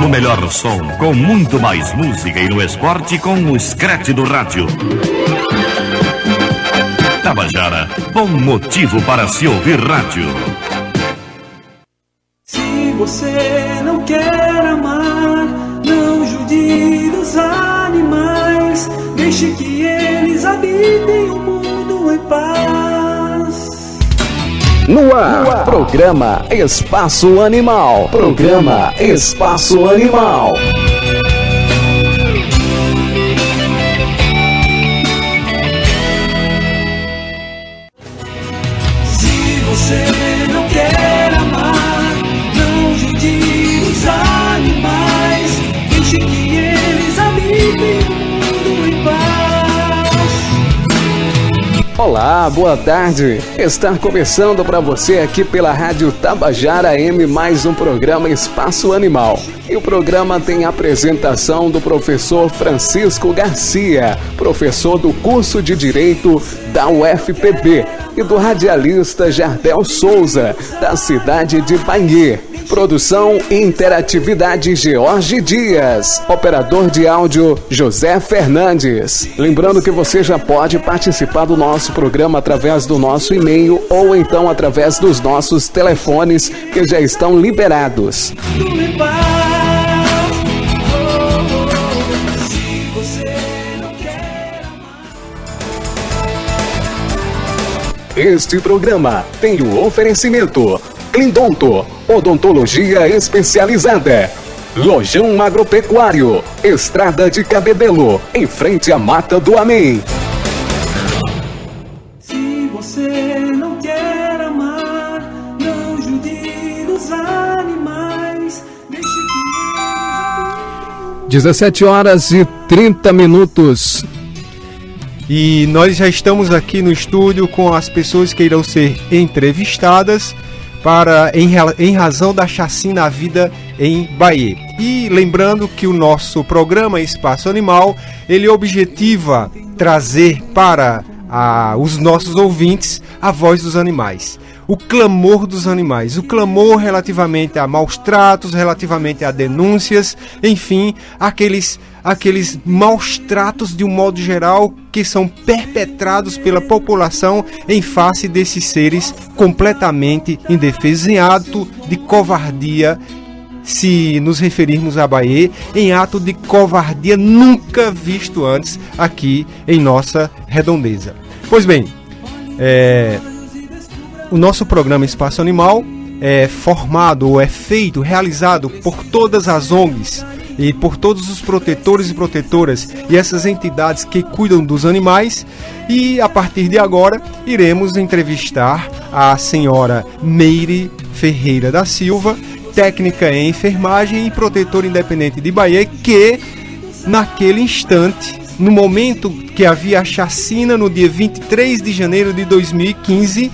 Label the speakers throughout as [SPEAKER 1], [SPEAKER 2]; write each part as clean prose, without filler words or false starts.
[SPEAKER 1] No melhor som, com muito mais música, e no esporte com o Scratch do rádio. Tabajara, bom motivo para se ouvir rádio.
[SPEAKER 2] Se você não quer amar, não judia dos animais, deixe que eles habitem o mundo em paz.
[SPEAKER 3] No ar, programa Espaço Animal. Programa Espaço Animal.
[SPEAKER 2] Se você não quer amar, não judie os animais, deixe que eles habitem o mundo em paz.
[SPEAKER 3] Olá, boa tarde. Está começando para você aqui pela Rádio Tabajara M mais um programa Espaço Animal. E o programa tem a apresentação do professor Francisco Garcia, professor do curso de Direito da UFPB, e do radialista Jardel Souza, da cidade de Bahia. Produção e interatividade George Dias. Operador de áudio José Fernandes. Lembrando que você já pode participar do nosso programa através do nosso e-mail ou então através dos nossos telefones que já estão liberados. Este programa tem o oferecimento Clindonto, odontologia especializada. Lojão Agropecuário, Estrada de Cabedelo, em frente à Mata do Amém.
[SPEAKER 2] Se você não quer amar, não judie dos animais, deixe que
[SPEAKER 3] 17 horas e 30 minutos.
[SPEAKER 4] E nós já estamos aqui no estúdio com as pessoas que irão ser entrevistadas em razão da chacina à vida em Bahia. E lembrando que o nosso programa Espaço Animal, ele objetiva trazer para os nossos ouvintes a voz dos animais, o clamor dos animais, o clamor relativamente a maus tratos, relativamente a denúncias, enfim, aqueles maus tratos de um modo geral que são perpetrados pela população em face desses seres completamente indefesos, em ato de covardia, se nos referirmos à Bahia, em ato de covardia nunca visto antes aqui em nossa redondeza. Pois bem, o nosso programa Espaço Animal é formado ou é feito, realizado por todas as ONGs e por todos os protetores e protetoras e essas entidades que cuidam dos animais. E a partir de agora iremos entrevistar a senhora Meire Ferreira da Silva, técnica em enfermagem e protetora independente de Bahia, que naquele instante, no momento que havia a chacina, no dia 23 de janeiro de 2015,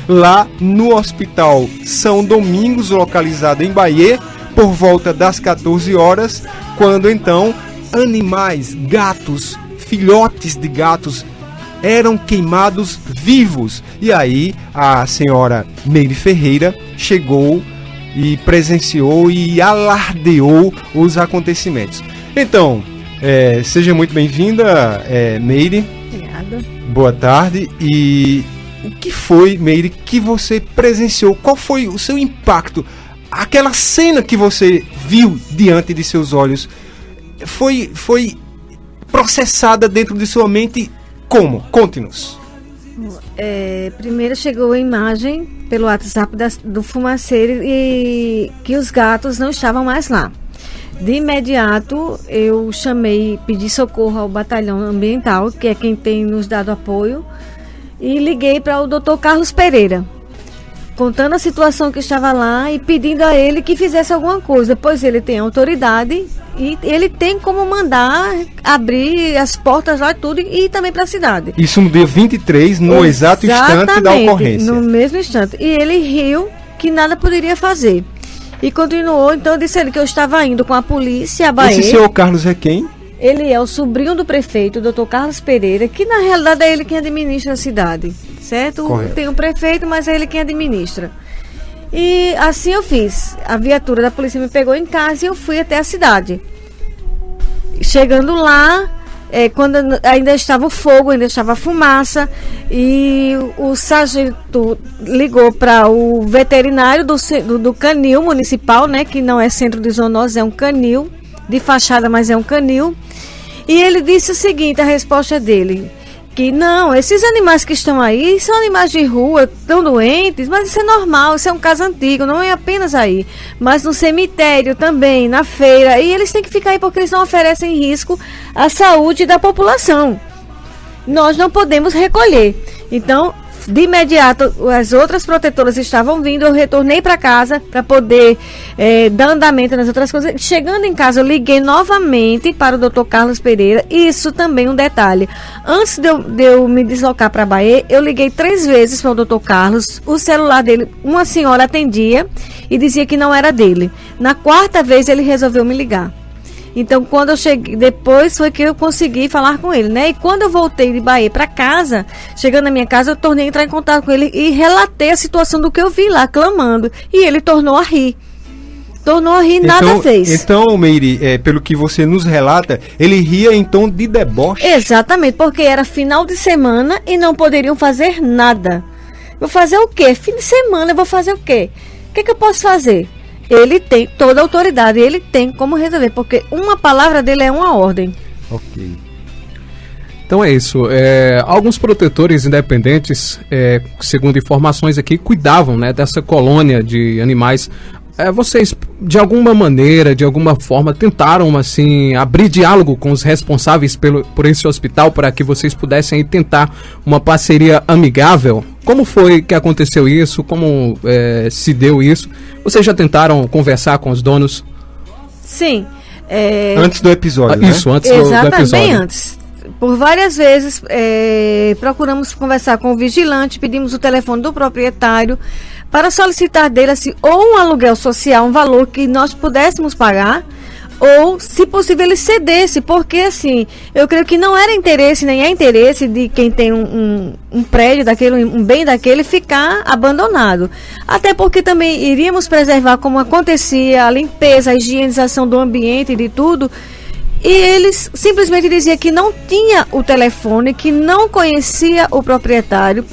[SPEAKER 4] lá no Hospital São Domingos, localizado em Bahia, por volta das 14 horas, quando então animais, gatos, filhotes de gatos eram queimados vivos. E aí a senhora Meire Ferreira chegou e presenciou e alardeou os acontecimentos. Então, seja muito bem-vinda, Meire.
[SPEAKER 5] Obrigada.
[SPEAKER 4] Boa tarde. E o que foi, Meire, que você presenciou? Qual foi o seu impacto? Aquela cena que você viu diante de seus olhos foi processada dentro de sua mente como? Conte-nos.
[SPEAKER 5] Primeiro chegou a imagem pelo WhatsApp do fumaceiro e que os gatos não estavam mais lá. De imediato eu pedi socorro ao batalhão ambiental, que é quem tem nos dado apoio, e liguei para o Dr. Carlos Pereira, contando a situação que estava lá e pedindo a ele que fizesse alguma coisa, pois ele tem autoridade e ele tem como mandar abrir as portas lá e tudo, e também para a cidade.
[SPEAKER 4] Isso no dia 23, no exato instante da ocorrência.
[SPEAKER 5] No mesmo instante. E ele riu que nada poderia fazer. E continuou, então eu disse a ele que eu estava indo com a polícia a Bahia.
[SPEAKER 4] Esse senhor Carlos é quem?
[SPEAKER 5] Ele é o sobrinho do prefeito, o Dr. Carlos Pereira, que na realidade é ele quem administra a cidade, certo?
[SPEAKER 4] Correto.
[SPEAKER 5] Tem um prefeito, mas é ele quem administra. E assim eu fiz. A viatura da polícia me pegou em casa e eu fui até a cidade. Chegando lá, quando ainda estava o fogo, ainda estava a fumaça, e o sargento ligou para o veterinário do canil municipal, né, que não é centro de zoonose, é um canil de fachada, mas é um canil. E ele disse o seguinte, a resposta dele, que não, esses animais que estão aí são animais de rua, estão doentes, mas isso é normal, isso é um caso antigo, não é apenas aí, mas no cemitério também, na feira, e eles têm que ficar aí porque eles não oferecem risco à saúde da população. Nós não podemos recolher. Então, de imediato, as outras protetoras estavam vindo, eu retornei para casa para poder dar andamento nas outras coisas. Chegando em casa, eu liguei novamente para o Dr. Carlos Pereira. Isso também um detalhe. Antes de eu me deslocar para Bahia, eu liguei 3 vezes para o Dr. Carlos. O celular dele, uma senhora atendia e dizia que não era dele. Na 4ª vez, ele resolveu me ligar. Então, quando eu cheguei, depois foi que eu consegui falar com ele, né? E quando eu voltei de Bahia para casa, chegando na minha casa, eu tornei a entrar em contato com ele e relatei a situação do que eu vi lá, clamando. E ele tornou a rir. Nada fez.
[SPEAKER 4] Então, Meire, pelo que você nos relata, ele ria em tom de deboche.
[SPEAKER 5] Exatamente, porque era final de semana e não poderiam fazer nada. Vou fazer o quê? Fim de semana, eu vou fazer o quê? O que eu posso fazer? Ele tem toda a autoridade, ele tem como resolver, porque uma palavra dele é uma ordem.
[SPEAKER 3] Ok. Então é isso. Alguns protetores independentes, segundo informações aqui, cuidavam, né, dessa colônia de animais. Vocês, de alguma maneira, de alguma forma, tentaram assim abrir diálogo com os responsáveis por esse hospital para que vocês pudessem aí, tentar uma parceria amigável? Como foi que aconteceu isso? Como se deu isso? Vocês já tentaram conversar com os donos?
[SPEAKER 5] Sim.
[SPEAKER 4] Antes do episódio, né?
[SPEAKER 3] Isso, antes do episódio.
[SPEAKER 5] Bem antes. Por várias vezes procuramos conversar com o vigilante, pedimos o telefone do proprietário para solicitar dele assim, ou um aluguel social, um valor que nós pudéssemos pagar, ou, se possível, ele cedesse, porque assim, eu creio que não era interesse, nem é interesse de quem tem um prédio daquele, um bem daquele, ficar abandonado. Até porque também iríamos preservar como acontecia a limpeza, a higienização do ambiente e de tudo. E eles simplesmente diziam que não tinha o telefone, que não conhecia o proprietário.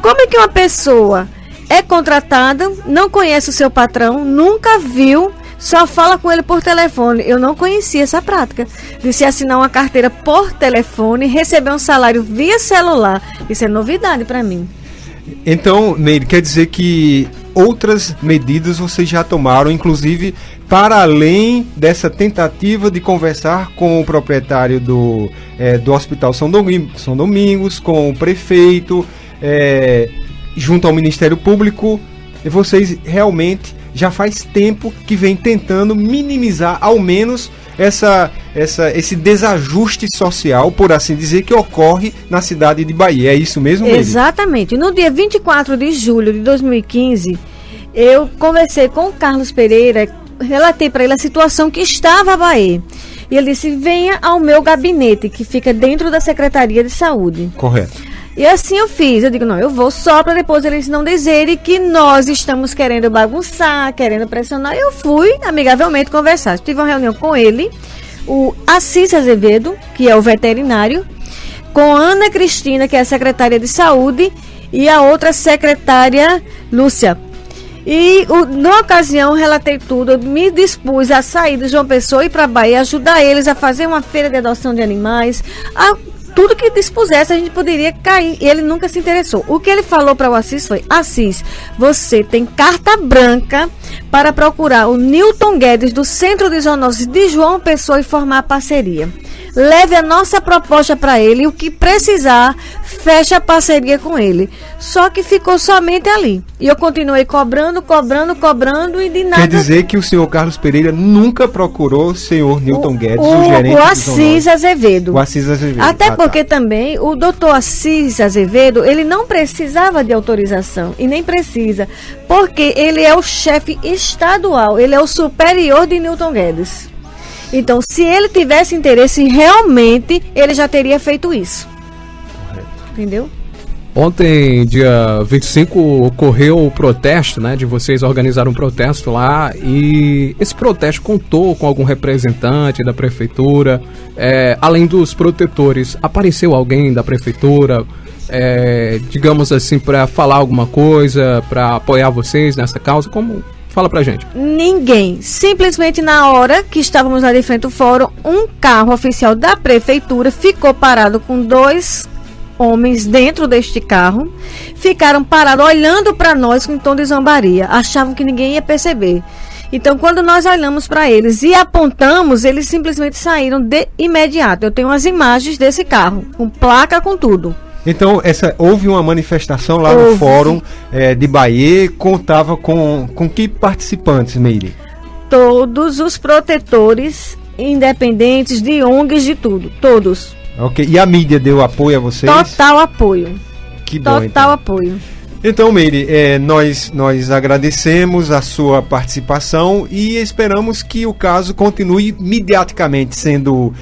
[SPEAKER 5] Como é que uma pessoa é contratada, não conhece o seu patrão, nunca viu, só fala com ele por telefone? Eu não conhecia essa prática de se assinar uma carteira por telefone, receber um salário via celular. Isso é novidade para mim.
[SPEAKER 4] Então, Neide, quer dizer que outras medidas vocês já tomaram, inclusive para além dessa tentativa de conversar com o proprietário do Hospital São Domingos, com o prefeito, junto ao Ministério Público. Vocês realmente já faz tempo que vem tentando minimizar ao menos esse desajuste social, por assim dizer, que ocorre na cidade de Bahia. É isso mesmo, Meire?
[SPEAKER 5] Exatamente. No dia 24 de julho de 2015, eu conversei com o Carlos Pereira, relatei para ele a situação que estava a Bahia. E ele disse, venha ao meu gabinete, que fica dentro da Secretaria de Saúde.
[SPEAKER 4] Correto.
[SPEAKER 5] E assim eu fiz. Eu digo, não, eu vou só para depois eles não dizerem que nós estamos querendo bagunçar, querendo pressionar. Eu fui amigavelmente conversar. Tive uma reunião com ele, o Assis Azevedo, que é o veterinário, com Ana Cristina, que é a secretária de saúde, e a outra secretária, Lúcia. E na ocasião relatei tudo, eu me dispus a sair de João Pessoa e ir para Bahia, ajudar eles a fazer uma feira de adoção de animais, tudo que dispusesse a gente poderia cair. E ele nunca se interessou. O que ele falou para o Assis foi: Assis, você tem carta branca para procurar o Newton Guedes do Centro de Zoonose de João Pessoa e formar parceria. Leve a nossa proposta para ele e o que precisar, feche a parceria com ele. Só que ficou somente ali. E eu continuei cobrando e de nada.
[SPEAKER 4] Quer dizer que o senhor Carlos Pereira nunca procurou o senhor Newton Guedes, o gerente
[SPEAKER 5] do Assis Azevedo.
[SPEAKER 4] O Assis Azevedo.
[SPEAKER 5] Até porque também o doutor Assis Azevedo, ele não precisava de autorização e nem precisa, porque ele é o chefe estadual, ele é o superior de Newton Guedes. Então, se ele tivesse interesse, realmente, ele já teria feito isso. Correto. Entendeu?
[SPEAKER 3] Ontem, dia 25, ocorreu o protesto, né? De vocês organizaram um protesto lá, e esse protesto contou com algum representante da prefeitura, além dos protetores. Apareceu alguém da prefeitura, digamos assim, para falar alguma coisa, para apoiar vocês nessa causa? Como? Fala pra gente.
[SPEAKER 5] Ninguém. Simplesmente na hora que estávamos lá de frente ao fórum, um carro oficial da prefeitura ficou parado com 2 homens dentro deste carro, ficaram parados olhando para nós com tom de zombaria, achavam que ninguém ia perceber. Então, quando nós olhamos para eles e apontamos, eles simplesmente saíram de imediato. Eu tenho as imagens desse carro, com placa, com tudo.
[SPEAKER 4] Então, houve uma manifestação lá no fórum de Bahia, contava com que participantes, Meire?
[SPEAKER 5] Todos os protetores independentes, de ONGs, de tudo, todos.
[SPEAKER 4] Ok, e a mídia deu apoio a vocês?
[SPEAKER 5] Total apoio.
[SPEAKER 4] Que bom,
[SPEAKER 5] Total
[SPEAKER 4] então.
[SPEAKER 5] apoio.
[SPEAKER 4] Então, Meire, nós agradecemos a sua participação e esperamos que o caso continue mediaticamente sendo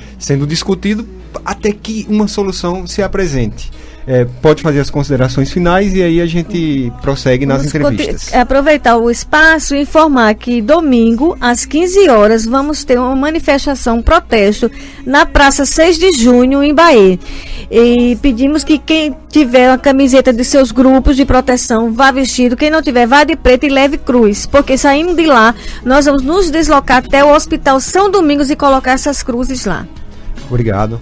[SPEAKER 4] discutido até que uma solução se apresente. Pode fazer as considerações finais e aí a gente prossegue nas entrevistas.
[SPEAKER 5] Aproveitar o espaço e informar que domingo, às 15 horas, vamos ter uma manifestação, um protesto, na Praça 6 de Junho, em Bahia. E pedimos que quem tiver uma camiseta de seus grupos de proteção, vá vestido. Quem não tiver, vá de preto e leve cruz. Porque saindo de lá, nós vamos nos deslocar até o Hospital São Domingos e colocar essas cruzes lá.
[SPEAKER 4] Obrigado.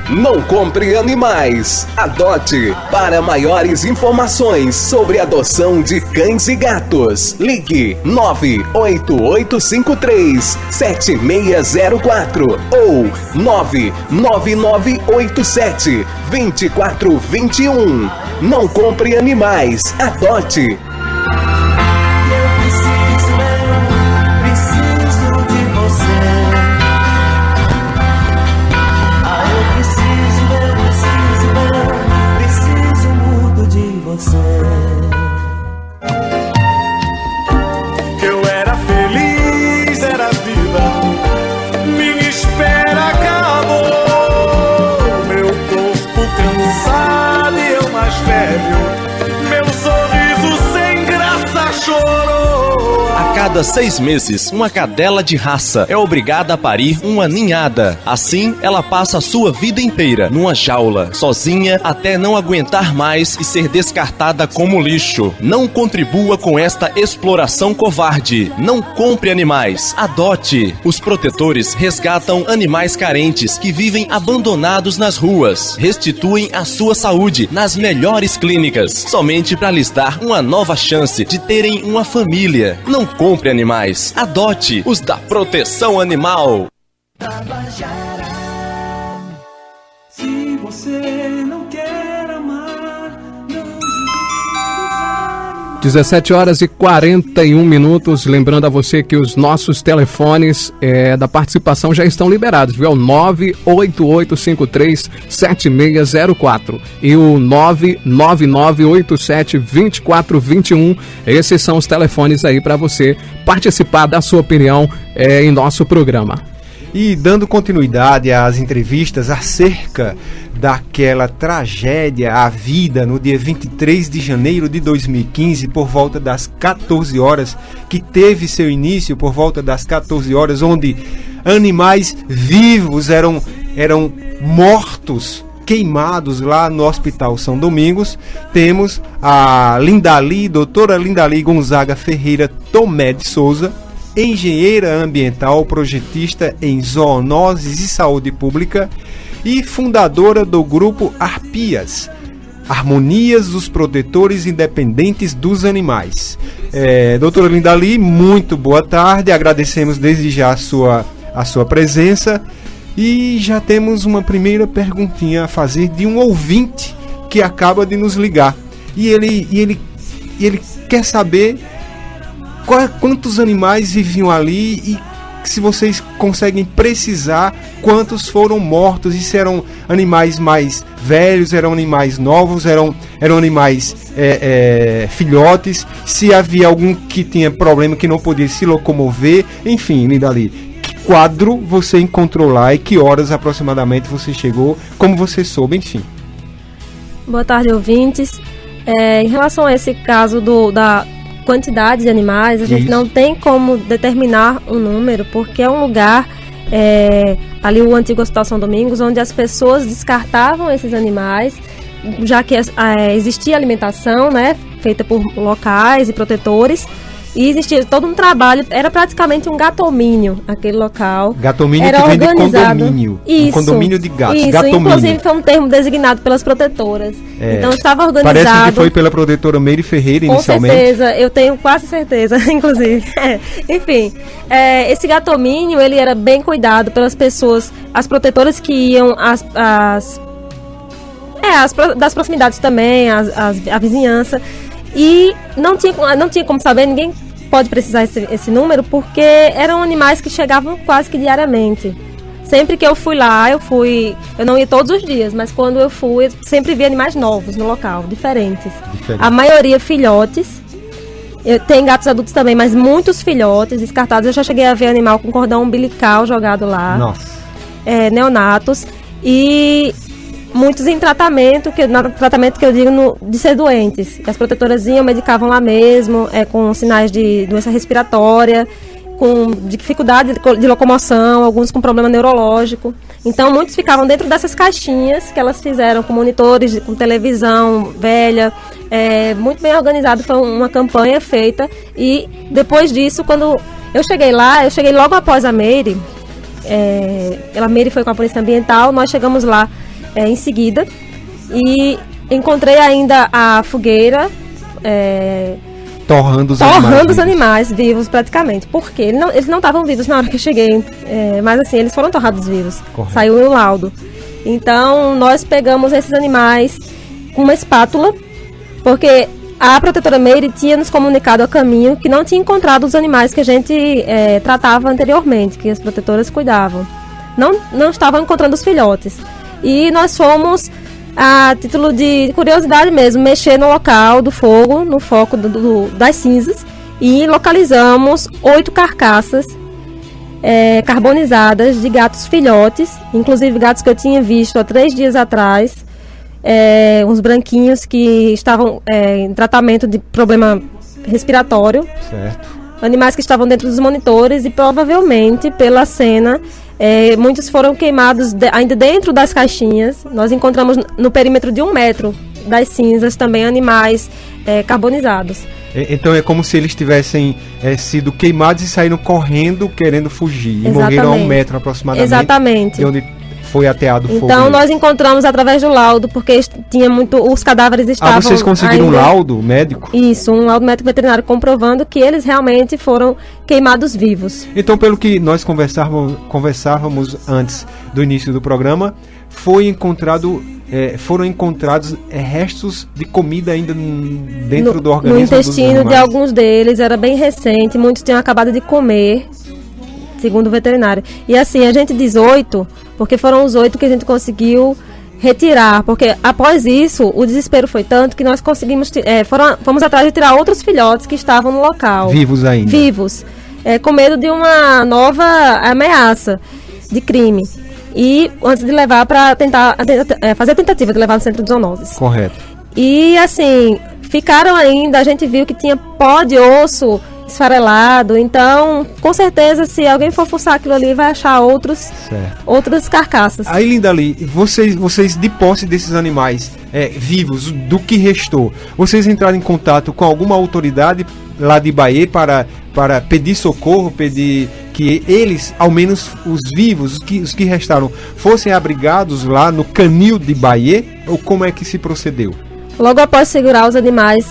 [SPEAKER 3] Não compre animais, adote. Para maiores informações sobre adoção de cães e gatos, ligue 98853-7604 ou 99987-2421. Não compre animais, adote.
[SPEAKER 2] Eu era feliz, era vida, minha espera acabou. Meu corpo cansado e eu mais velho, meu sorriso sem graça chorou.
[SPEAKER 6] A cada 6 meses, uma cadela de raça é obrigada a parir uma ninhada. Assim, ela passa a sua vida inteira numa jaula, sozinha, até não aguentar mais e ser descartada como lixo. Não contribua com esta exploração covarde. Não compre animais, adote. Os protetores resgatam animais carentes que vivem abandonados nas ruas. Restituem a sua saúde nas melhores clínicas, somente para lhes dar uma nova chance de terem uma família. Não compre animais, adote os da proteção animal.
[SPEAKER 2] Se você não quer amar, não
[SPEAKER 3] 17 horas e 41 minutos. Lembrando a você que os nossos telefones da participação já estão liberados, viu? 988537604 e o 999872421. Esses são os telefones aí para você participar da sua opinião em nosso programa.
[SPEAKER 4] E dando continuidade às entrevistas acerca daquela tragédia à vida no dia 23 de janeiro de 2015, por volta das 14 horas, que teve seu início por volta das 14 horas, onde animais vivos eram mortos, queimados lá no Hospital São Domingos. Temos a doutora Lindali Gonzaga Ferreira Tomé de Souza, engenheira ambiental, projetista em zoonoses e saúde pública e fundadora do grupo Arpias, Harmonias dos Protetores Independentes dos Animais. Doutora Lindali, muito boa tarde, agradecemos desde já a sua presença e já temos uma primeira perguntinha a fazer de um ouvinte que acaba de nos ligar e ele quer saber quantos animais viviam ali e se vocês conseguem precisar quantos foram mortos, e se eram animais mais velhos, eram animais novos, eram animais filhotes, se havia algum que tinha problema que não podia se locomover, enfim, Lindali, quadro você encontrou lá e que horas aproximadamente você chegou, como você soube, enfim.
[SPEAKER 7] Boa tarde, ouvintes. Em relação a esse caso da quantidade de animais, a gente
[SPEAKER 4] Isso.
[SPEAKER 7] não tem como determinar um número, porque é um lugar, ali o antigo Hospital São Domingos, onde as pessoas descartavam esses animais, já que existia alimentação, né, feita por locais e protetores, e existia todo um trabalho, era praticamente um gatomínio aquele local.
[SPEAKER 4] Gatomínio
[SPEAKER 7] Era
[SPEAKER 4] que vem de
[SPEAKER 7] organizado.
[SPEAKER 4] condomínio.
[SPEAKER 7] Isso.
[SPEAKER 4] Um condomínio de gatos.
[SPEAKER 7] Isso,
[SPEAKER 4] Gatomínio.
[SPEAKER 7] inclusive foi um termo designado pelas protetoras. Então estava organizado.
[SPEAKER 4] Parece que foi pela protetora Meire Ferreira
[SPEAKER 7] Com
[SPEAKER 4] inicialmente.
[SPEAKER 7] certeza, eu tenho quase certeza, inclusive. Enfim, esse gatomínio, ele era bem cuidado pelas pessoas, as protetoras que iam das proximidades também, a vizinhança. E não tinha como saber, ninguém pode precisar esse número, porque eram animais que chegavam quase que diariamente. Sempre que eu fui lá, eu não ia todos os dias, mas quando eu fui, eu sempre vi animais novos no local, diferentes. A maioria filhotes. Tem gatos adultos também, mas muitos filhotes descartados. Eu já cheguei a ver animal com cordão umbilical jogado lá.
[SPEAKER 4] Nossa.
[SPEAKER 7] Neonatos. E muitos em tratamento que eu digo de ser doentes. As protetoras iam, medicavam lá mesmo, com sinais de doença respiratória, com dificuldade de locomoção, alguns com problema neurológico. Então, muitos ficavam dentro dessas caixinhas que elas fizeram com monitores, com televisão velha, muito bem organizado. Foi uma campanha feita. E depois disso, quando eu cheguei lá, eu cheguei logo após a Meire. A Meire foi com a Polícia Ambiental, nós chegamos lá em seguida e encontrei ainda a fogueira
[SPEAKER 4] Torrando os
[SPEAKER 7] animais vivos praticamente, porque eles não estavam vivos na hora que eu cheguei, mas assim, eles foram torrados vivos.
[SPEAKER 4] Correto.
[SPEAKER 7] Saiu no laudo. Então nós pegamos esses animais com uma espátula, porque a protetora Meire tinha nos comunicado a caminho que não tinha encontrado os animais que a gente tratava anteriormente, que as protetoras cuidavam. Não estavam encontrando os filhotes. E nós fomos, a título de curiosidade mesmo, mexer no local do fogo, no foco das cinzas, e localizamos 8 carcaças carbonizadas de gatos filhotes, inclusive gatos que eu tinha visto há 3 dias atrás, uns branquinhos que estavam em tratamento de problema respiratório.
[SPEAKER 4] Certo.
[SPEAKER 7] Animais que estavam dentro dos monitores e provavelmente pela cena muitos foram queimados ainda dentro das caixinhas. Nós encontramos no perímetro de 1 metro das cinzas também animais carbonizados.
[SPEAKER 4] Então é como se eles tivessem sido queimados e saíram correndo querendo fugir. E
[SPEAKER 7] Exatamente.
[SPEAKER 4] morreram a 1 metro aproximadamente.
[SPEAKER 7] Exatamente.
[SPEAKER 4] De onde foi ateado o fogo.
[SPEAKER 7] Então nós encontramos através do laudo, porque os cadáveres estavam.
[SPEAKER 4] Vocês conseguiram
[SPEAKER 7] ainda...
[SPEAKER 4] um laudo médico?
[SPEAKER 7] Isso, um laudo médico veterinário comprovando que eles realmente foram queimados vivos.
[SPEAKER 4] Então, pelo que nós conversávamos antes do início do programa, foram encontrados restos de comida ainda dentro do organismo
[SPEAKER 7] no intestino
[SPEAKER 4] dos
[SPEAKER 7] de
[SPEAKER 4] animais.
[SPEAKER 7] alguns deles, era bem recente, muitos tinham acabado de comer, segundo o veterinário. E assim, a gente diz 8, porque foram os 8 que a gente conseguiu retirar, porque após isso, o desespero foi tanto que nós conseguimos, fomos atrás de tirar outros filhotes que estavam no local.
[SPEAKER 4] Vivos ainda.
[SPEAKER 7] Vivos, com medo de uma nova ameaça de crime. E antes de levar para tentar fazer a tentativa de levar no centro de zoonoses.
[SPEAKER 4] Correto.
[SPEAKER 7] E assim, ficaram ainda, a gente viu que tinha pó de osso esfarelado, então com certeza se alguém for fuçar aquilo ali vai achar outras carcaças.
[SPEAKER 4] Aí, Lindali, vocês de posse desses animais vivos, do que restou, vocês entraram em contato com alguma autoridade lá de Bahia para pedir socorro, pedir que eles, ao menos os vivos, os que restaram, fossem abrigados lá no canil de Bahia, ou como é que se procedeu?
[SPEAKER 7] Logo após segurar os animais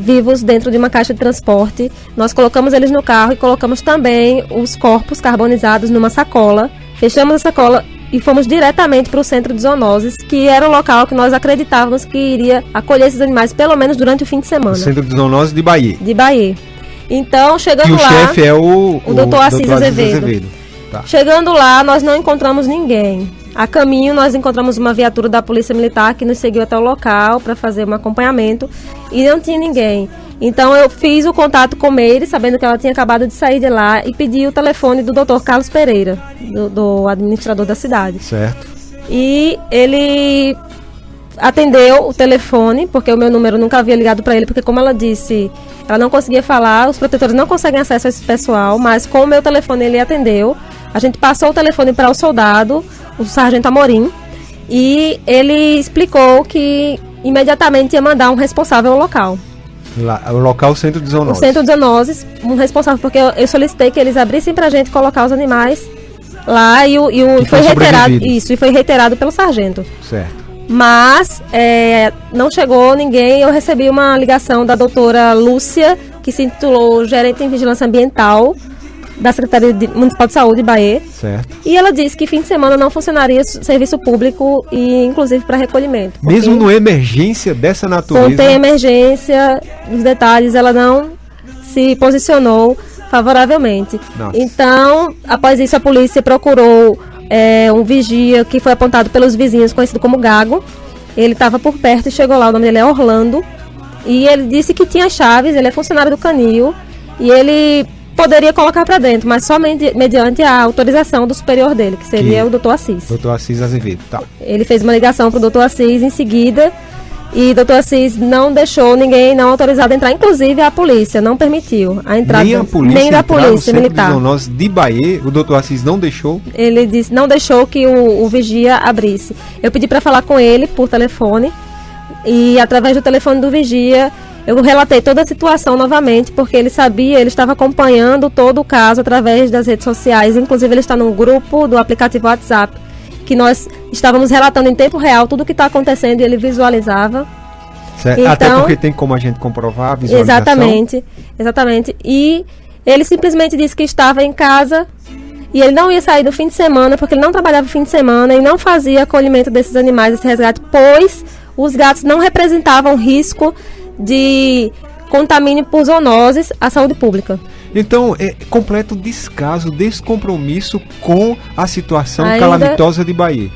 [SPEAKER 7] vivos dentro de uma caixa de transporte, nós colocamos eles no carro e colocamos também os corpos carbonizados numa sacola, fechamos a sacola e fomos diretamente para o centro de zoonoses, que era o local que nós acreditávamos que iria acolher esses animais pelo menos durante o fim de semana.
[SPEAKER 4] O centro de zoonoses de Bahia.
[SPEAKER 7] De Bahia. Então, chegando lá...
[SPEAKER 4] E o chefe é o
[SPEAKER 7] Dr. Assis Azevedo.
[SPEAKER 4] Tá.
[SPEAKER 7] Chegando lá, nós não encontramos ninguém. A caminho, nós encontramos uma viatura da Polícia Militar que nos seguiu até o local para fazer um acompanhamento e não tinha ninguém. Então eu fiz o contato com ele, sabendo que ela tinha acabado de sair de lá, e pedi o telefone do Dr. Carlos Pereira, do administrador da cidade.
[SPEAKER 4] Certo.
[SPEAKER 7] E ele atendeu o telefone, porque o meu número nunca havia ligado para ele, porque como ela disse, ela não conseguia falar, os protetores não conseguem acesso a esse pessoal, mas com o meu telefone ele atendeu. A gente passou o telefone para o soldado, o sargento Amorim, e ele explicou que imediatamente ia mandar um responsável ao local.
[SPEAKER 4] Lá, o local, o Centro de Zoonoses.
[SPEAKER 7] O Centro de Zoonoses, um responsável, porque eu solicitei que eles abrissem pra gente colocar os animais lá e foi reiterado. Isso, e foi reiterado pelo sargento.
[SPEAKER 4] Certo.
[SPEAKER 7] Mas não chegou ninguém. Eu recebi uma ligação da doutora Lúcia, que se intitulou Gerente em Vigilância Ambiental da Secretaria Municipal de Saúde de Bahia.
[SPEAKER 4] Certo.
[SPEAKER 7] E ela disse que fim de semana não funcionaria serviço público, e inclusive para recolhimento.
[SPEAKER 4] Mesmo numa emergência dessa natureza?
[SPEAKER 7] Contém emergência, os detalhes, ela não se posicionou favoravelmente.
[SPEAKER 4] Nossa.
[SPEAKER 7] Então, após isso, a polícia procurou um vigia que foi apontado pelos vizinhos, conhecido como Gago. Ele estava por perto e chegou lá, o nome dele é Orlando. E ele disse que tinha chaves, ele é funcionário do canil, e ele poderia colocar para dentro, mas somente mediante a autorização do superior dele, que seria o Dr. Assis.
[SPEAKER 4] Dr. Assis Azevedo, tá.
[SPEAKER 7] Ele fez uma ligação para o Dr. Assis em seguida, e Dr. Assis não deixou ninguém não autorizado a entrar, inclusive a polícia não permitiu a entrada, nem da polícia militar.
[SPEAKER 4] Nós de Bahia, o Dr. Assis não deixou?
[SPEAKER 7] Ele disse, não deixou que o vigia abrisse. Eu pedi para falar com ele por telefone, e através do telefone do vigia eu relatei toda a situação novamente, porque ele sabia, ele estava acompanhando todo o caso através das redes sociais. Inclusive ele está no grupo do aplicativo WhatsApp, que nós estávamos relatando em tempo real tudo o que está acontecendo, e ele visualizava.
[SPEAKER 4] Certo.
[SPEAKER 7] Então,
[SPEAKER 4] até porque tem como a gente comprovar a visualização.
[SPEAKER 7] Exatamente. E ele simplesmente disse que estava em casa e ele não ia sair do fim de semana, porque ele não trabalhava no fim de semana e não fazia acolhimento desses animais, esse resgate, pois os gatos não representavam risco de contamínio por zoonoses à saúde pública.
[SPEAKER 4] Então, é completo descaso, descompromisso com a situação calamitosa de Bahia.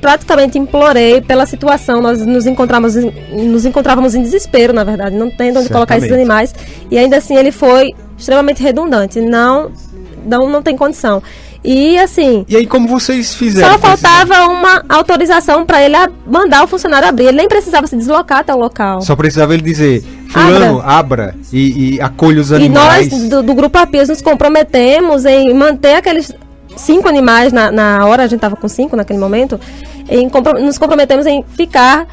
[SPEAKER 7] Praticamente implorei pela situação. Nós nos encontrávamos em desespero, na verdade, não tendo onde colocar esses animais, e ainda assim ele foi extremamente redundante. Não tem condição. E assim...
[SPEAKER 4] E aí, como vocês fizeram?
[SPEAKER 7] Só faltava uma autorização para ele mandar o funcionário abrir. Ele nem precisava se deslocar até o local.
[SPEAKER 4] Só precisava ele dizer, fulano, abra e acolha os animais.
[SPEAKER 7] E nós, do Grupo Apias, nos comprometemos em manter aqueles 5 animais na hora, a gente estava com 5 naquele momento, nos comprometemos em ficar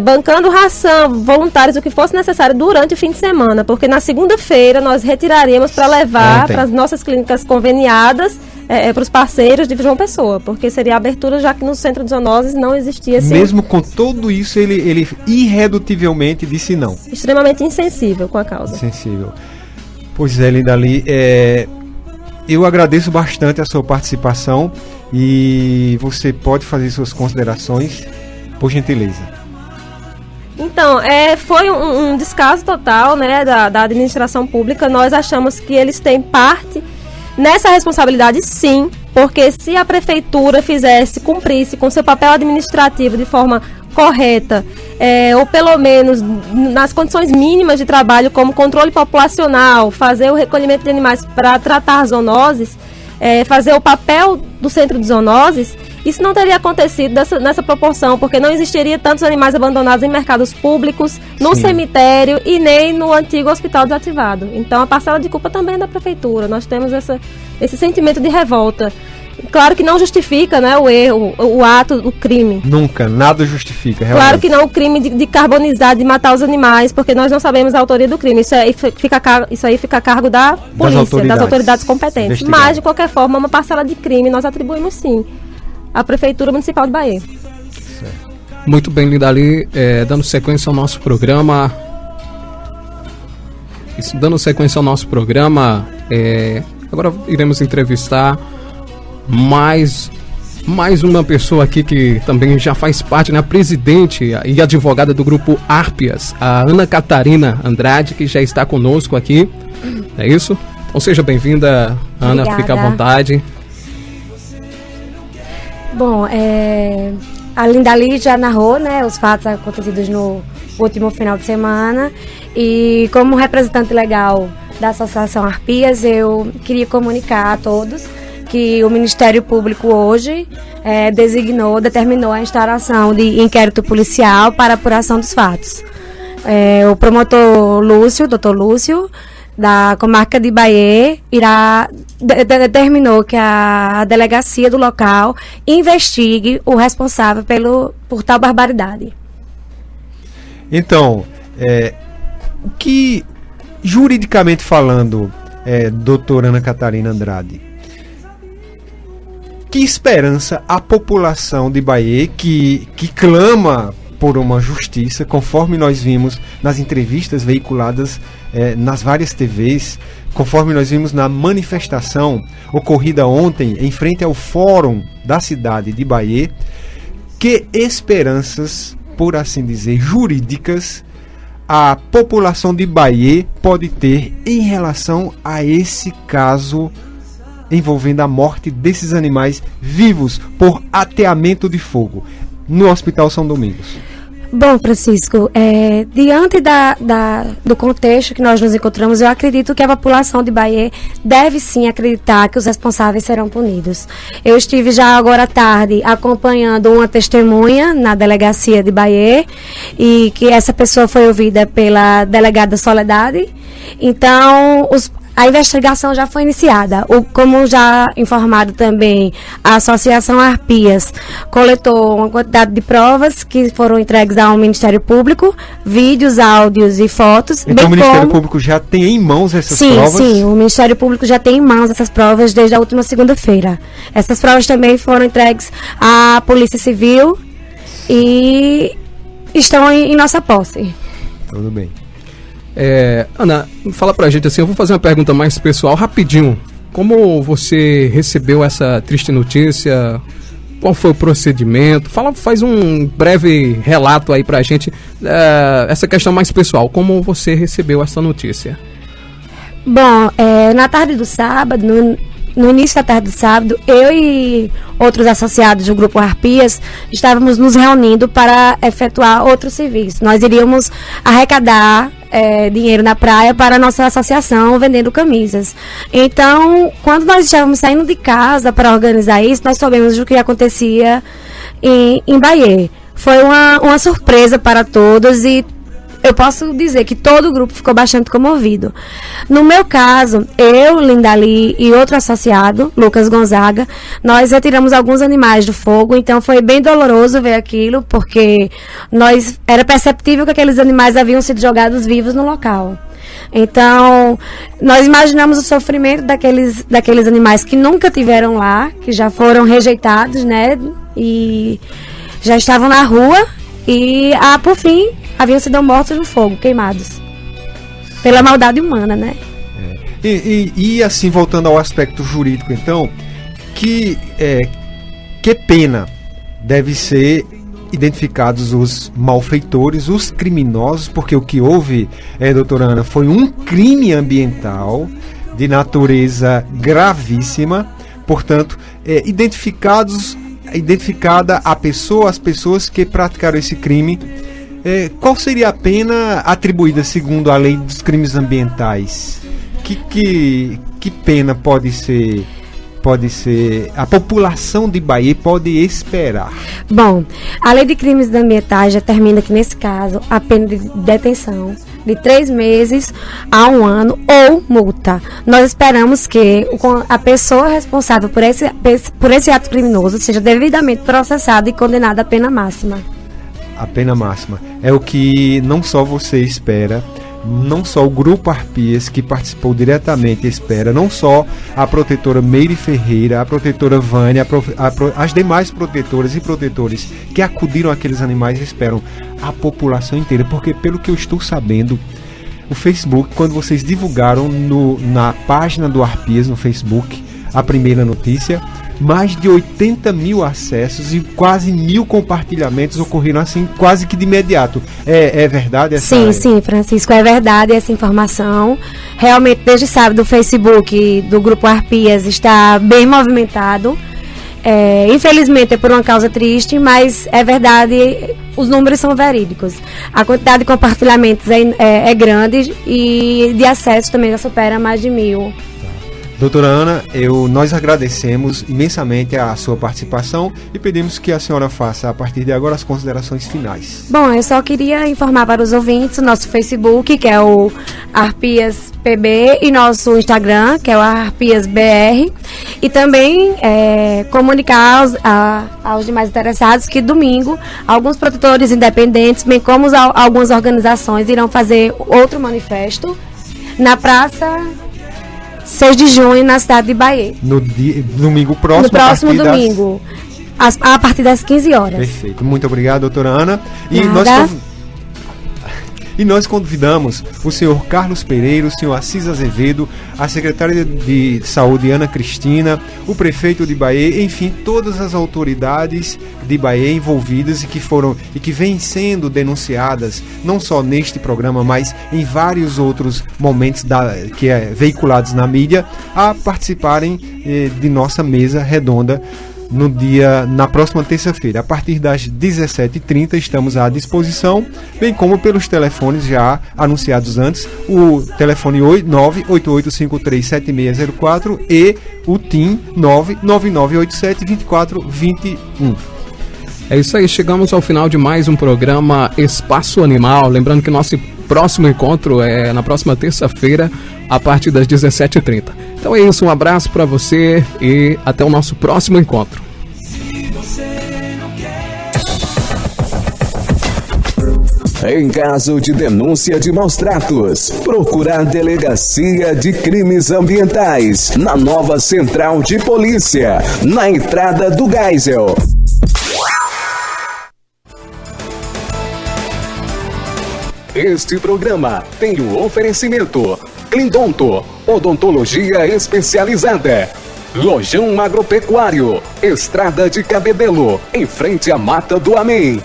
[SPEAKER 7] bancando ração, voluntários, o que fosse necessário durante o fim de semana, porque na segunda-feira nós retiraríamos para levar para as nossas clínicas conveniadas, para os parceiros de João Pessoa, porque seria a abertura, já que no Centro de Zoonoses não existia esse...
[SPEAKER 4] Mesmo com tudo isso, ele irredutivelmente disse não.
[SPEAKER 7] Extremamente insensível com a causa.
[SPEAKER 4] Insensível. Pois é, Lindali, eu agradeço bastante a sua participação, e você pode fazer suas considerações, por gentileza.
[SPEAKER 7] Então, foi um descaso total, né, da administração pública. Nós achamos que eles têm parte nessa responsabilidade, sim, porque se a prefeitura cumprisse com seu papel administrativo de forma correta, ou pelo menos nas condições mínimas de trabalho, como controle populacional, fazer o recolhimento de animais para tratar zoonoses, fazer o papel do Centro de Zoonoses, isso não teria acontecido nessa proporção, porque não existiria tantos animais abandonados em mercados públicos, no cemitério e nem no antigo hospital desativado. Então a parcela de culpa também é da prefeitura. Nós temos esse sentimento de revolta. Claro que não justifica, né, o erro, o ato, o crime.
[SPEAKER 4] Nunca, nada justifica, realmente.
[SPEAKER 7] Claro que não o crime de carbonizar, de matar os animais, porque nós não sabemos a autoria do crime. Isso aí fica a cargo da polícia, das autoridades competentes. Mas, de qualquer forma, uma parcela de crime nós atribuímos, sim, à Prefeitura Municipal de Bahia.
[SPEAKER 3] Muito bem, Lindali, dando sequência ao nosso programa. Agora iremos entrevistar mais uma pessoa aqui que também já faz parte, né, a presidente e advogada do Grupo Arpias, a Ana Catarina Andrade, que já está conosco aqui. É isso? Então seja bem-vinda, Ana. Obrigada. Fica à vontade.
[SPEAKER 8] Bom,
[SPEAKER 7] A Lindali já narrou, né, os fatos acontecidos no último final de semana, e como representante legal da Associação Arpias, eu queria comunicar a todos que o Ministério Público hoje determinou a instauração de inquérito policial para apuração dos fatos. O promotor Lúcio, doutor Lúcio, da comarca de Bahia, determinou que a delegacia do local investigue o responsável por tal barbaridade.
[SPEAKER 4] Então, o que, juridicamente falando, doutora Ana Catarina Andrade, que esperança a população de Bahia que clama por uma justiça, conforme nós vimos nas entrevistas veiculadas nas várias TVs, conforme nós vimos na manifestação ocorrida ontem em frente ao fórum da cidade de Bahia, que esperanças, por assim dizer, jurídicas, a população de Bahia pode ter em relação a esse caso envolvendo a morte desses animais vivos por ateamento de fogo no Hospital São Domingos?
[SPEAKER 7] Bom, Francisco, diante do contexto que nós nos encontramos, eu acredito que a população de Bahia deve sim acreditar que os responsáveis serão punidos. Eu estive já agora à tarde acompanhando uma testemunha na delegacia de Bahia, e que essa pessoa foi ouvida pela delegada Soledade. Então, a investigação já foi iniciada. Como já informado também, a Associação Arpias coletou uma quantidade de provas que foram entregues ao Ministério Público, vídeos, áudios e fotos.
[SPEAKER 4] Então o Ministério Público já tem em mãos essas provas? Sim,
[SPEAKER 7] o Ministério Público já tem em mãos essas provas desde a última segunda-feira. Essas provas também foram entregues à Polícia Civil e estão em nossa posse.
[SPEAKER 4] Tudo bem.
[SPEAKER 8] Ana, fala pra gente assim, eu vou fazer uma pergunta mais pessoal, rapidinho. Como você recebeu essa triste notícia? Qual foi o procedimento? Faz um breve relato aí pra gente, essa questão mais pessoal. Como você recebeu essa notícia?
[SPEAKER 7] Bom, na tarde do sábado, no início da tarde do sábado, eu e outros associados do Grupo Arpias estávamos nos reunindo para efetuar outro serviço. Nós iríamos arrecadar dinheiro na praia para a nossa associação, vendendo camisas. Então, quando nós estávamos saindo de casa para organizar isso, nós soubemos o que acontecia em Bahia. Foi uma surpresa para todos, e eu posso dizer que todo o grupo ficou bastante comovido. No meu caso, eu, Lindali e outro associado, Lucas Gonzaga, nós retiramos alguns animais do fogo, então foi bem doloroso ver aquilo, porque era perceptível que aqueles animais haviam sido jogados vivos no local. Então, nós imaginamos o sofrimento daqueles animais que nunca tiveram lá, que já foram rejeitados, né, e já estavam na rua, e por fim haviam sido mortos no fogo, queimados pela maldade humana, né?
[SPEAKER 4] E assim, voltando ao aspecto jurídico, então, que pena deve ser identificados os malfeitores, os criminosos, porque o que houve, doutora Ana, foi um crime ambiental de natureza gravíssima. Portanto, identificada as pessoas que praticaram esse crime. Qual seria a pena atribuída segundo a lei dos crimes ambientais? Que pena pode ser a população de Bahia pode esperar?
[SPEAKER 7] Bom, a lei de crimes ambientais determina que, nesse caso, a pena de detenção de 3 meses a 1 ano ou multa. Nós esperamos que a pessoa responsável por esse ato criminoso seja devidamente processada e condenada à pena máxima.
[SPEAKER 4] A pena máxima é o que não só você espera, não só o Grupo Arpias, que participou diretamente, espera, não só a protetora Meire Ferreira, a protetora Vânia, as demais protetoras e protetores que acudiram àqueles animais, esperam a população inteira, porque pelo que eu estou sabendo, o Facebook, quando vocês divulgaram na página do Arpias no Facebook a primeira notícia, mais de 80 mil acessos e quase 1000 compartilhamentos ocorreram assim, quase que de imediato. É verdade essa?
[SPEAKER 7] Sim, Francisco, é verdade essa informação. Realmente, desde sábado, o Facebook do Grupo Arpias está bem movimentado. Infelizmente é por uma causa triste, mas é verdade, os números são verídicos. A quantidade de compartilhamentos é grande e de acesso também já supera mais de 1.000.
[SPEAKER 4] Doutora Ana, nós agradecemos imensamente a sua participação e pedimos que a senhora faça, a partir de agora, as considerações finais.
[SPEAKER 7] Bom, eu só queria informar para os ouvintes o nosso Facebook, que é o Arpias PB, e nosso Instagram, que é o Arpias BR, e também comunicar aos demais interessados que domingo alguns protetores independentes, bem como algumas organizações, irão fazer outro manifesto na Praça 6 de junho, na cidade de Bahia.
[SPEAKER 4] Domingo próximo?
[SPEAKER 7] No próximo domingo, a partir das 15 horas.
[SPEAKER 4] Perfeito. Muito obrigado, doutora Ana. E nós convidamos o senhor Carlos Pereira, o senhor Assis Azevedo, a secretária de Saúde, Ana Cristina, o prefeito de Bahia, enfim, todas as autoridades de Bahia envolvidas e que vêm sendo denunciadas, não só neste programa, mas em vários outros momentos veiculados na mídia, a participarem de nossa mesa redonda na próxima terça-feira, a partir das 17h30, estamos à disposição, bem como pelos telefones já anunciados antes, o telefone 988537604 e o TIM 99987-2421.
[SPEAKER 8] É isso aí, chegamos ao final de mais um programa Espaço Animal. Lembrando que nosso próximo encontro é na próxima terça-feira, a partir das 17h30. Então é isso, um abraço para você e até o nosso próximo encontro.
[SPEAKER 3] Em caso de denúncia de maus-tratos, procurar Delegacia de Crimes Ambientais na nova Central de Polícia, na entrada do Geisel. Este programa tem o oferecimento Clindonto, odontologia especializada. Lojão Agropecuário, Estrada de Cabedelo, em frente à Mata do Amém.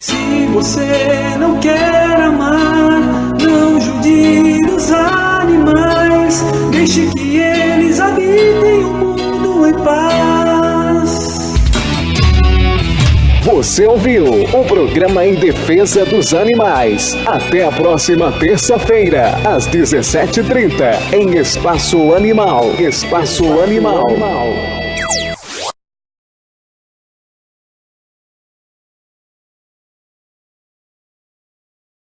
[SPEAKER 2] Se você não quer amar, não judia os animais, deixe que eles habitem o mundo em paz.
[SPEAKER 3] Você ouviu o programa em defesa dos animais. Até a próxima terça-feira, às 17h30, em Espaço Animal. Espaço Animal.